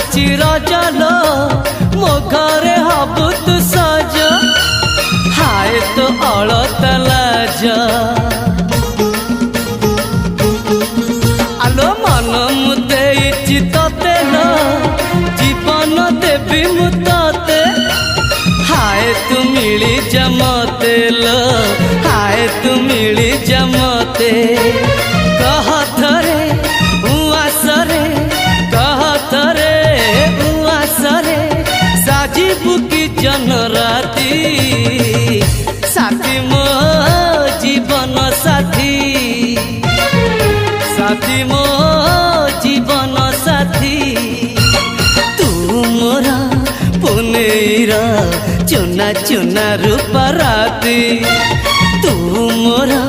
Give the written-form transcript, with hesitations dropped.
आसुची रजलो मो घरे हबु तू सज हाय तो अलत लाज आलो मन मुदे चितते न जीवन देवी मुते हाय तू मिली जमते लो हाय तू मिली जमते कह थरे उआसरे कह थरे उआसरे साजिबु की जन राती साथी मो जीवन साथी साथी मो जीवन साथी तू मोरा पुनेरा चुना चुना रूप राती तू मोरा